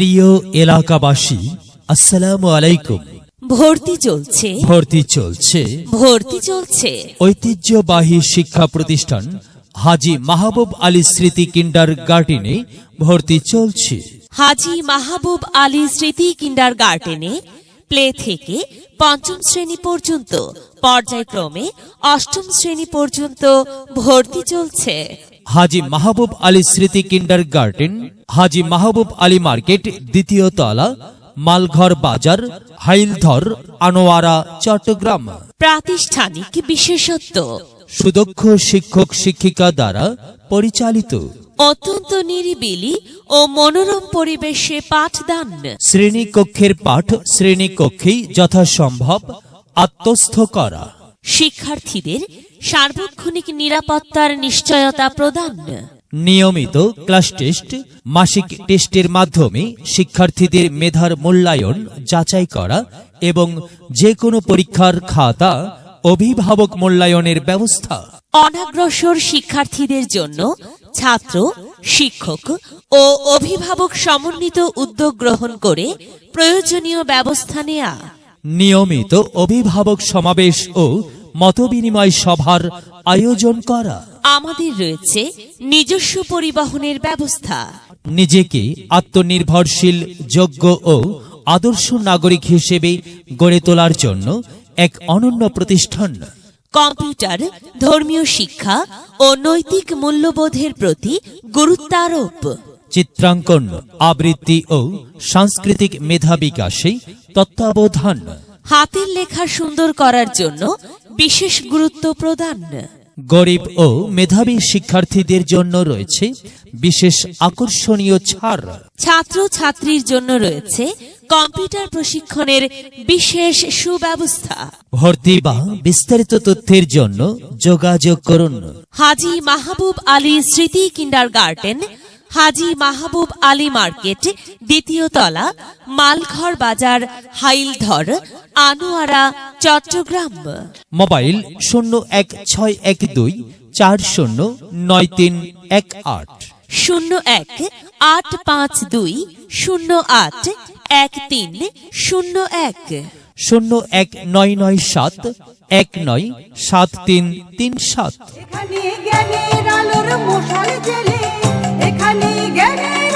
প্রিয় এলাকাবাসী, আসসালামু আলাইকুম। ভর্তি চলছে ঐতিহ্যবাহী শিক্ষা প্রতিষ্ঠান হাজী মাহবুব আলী স্মৃতি কিন্ডারগার্টেনে ভর্তি চলছে। হাজী মাহবুব আলী স্মৃতি কিন্ডারগার্টেনে প্লে থেকে পঞ্চম শ্রেণী পর্যন্ত, পর্যায়ক্রমে অষ্টম শ্রেণী পর্যন্ত ভর্তি চলছে। হাজী মাহবুব আলী স্মৃতি কিন্ডারগার্টেন, হাজী মাহবুব আলী মার্কেট, দ্বিতীয় তলা, মালঘর বাজার, হাইলধর, আনোয়ারা, চট্টগ্রাম। প্রাতিষ্ঠানিক বিশেষত্ব: সুদক্ষ শিক্ষক শিক্ষিকা দ্বারা পরিচালিত, অত্যন্ত নিরিবিলি ও মনোরম পরিবেশে পাঠদান। শ্রেণীকক্ষের পাঠ শ্রেণীকক্ষেই যথাসম্ভব আত্মস্থ করা, শিক্ষার্থীদের সার্বক্ষণিক নিরাপত্তার নিশ্চয়তা প্রদান। নিয়মিত ক্লাস টেস্ট, মাসিক টেস্টের মাধ্যমে শিক্ষার্থীদের মেধার মূল্যায়ন যাচাই করা এবং যে কোনো পরীক্ষার খাতা অভিভাবক মূল্যায়নের ব্যবস্থা। অনাগ্রসর শিক্ষার্থীদের জন্য ছাত্র, শিক্ষক ও অভিভাবক সমন্বিত উদ্যোগ গ্রহণ করে প্রয়োজনীয় ব্যবস্থা নেয়া। নিয়মিত অভিভাবক সমাবেশ ও মতবিনিময় সভার আয়োজন করা। আমাদের রয়েছে নিজস্ব পরিবহনের ব্যবস্থা। নিজেকে আত্মনির্ভরশীল, যোগ্য ও আদর্শ নাগরিক হিসেবে গড়ে তোলার জন্য এক অনন্য প্রতিষ্ঠান। কম্পিউটার, ধর্মীয় শিক্ষা ও নৈতিক মূল্যবোধের প্রতি গুরুত্বারোপ। চিত্রাঙ্কন, আবৃত্তি ও সাংস্কৃতিক মেধা বিকাশে তত্ত্বাবধান। হাতের লেখা সুন্দর করার জন্য বিশেষ গুরুত্ব প্রদান। গরিব ও মেধাবী শিক্ষার্থীদের জন্য রয়েছে বিশেষ আকর্ষণীয় ছাড়। ছাত্র ছাত্রীর জন্য রয়েছে কম্পিউটার প্রশিক্ষণের বিশেষ সুব্যবস্থা। ভর্তি বা বিস্তারিত তথ্যের জন্য যোগাযোগ করুন। হাজী মাহবুব আলী স্মৃতি কিন্ডারগার্টেন, হাজী মাহবুব আলী মার্কেট, দ্বিতীয় তলা, মালঘর বাজার, হাইলধর, আনোয়ারা, চট্টগ্রাম। মোবাইল 01-612-409318, 01-852-08-1301, 01-997-197337। এখানে জ্ঞানের আলোর মশাল জ্বেলে, এখানে জ্ঞানের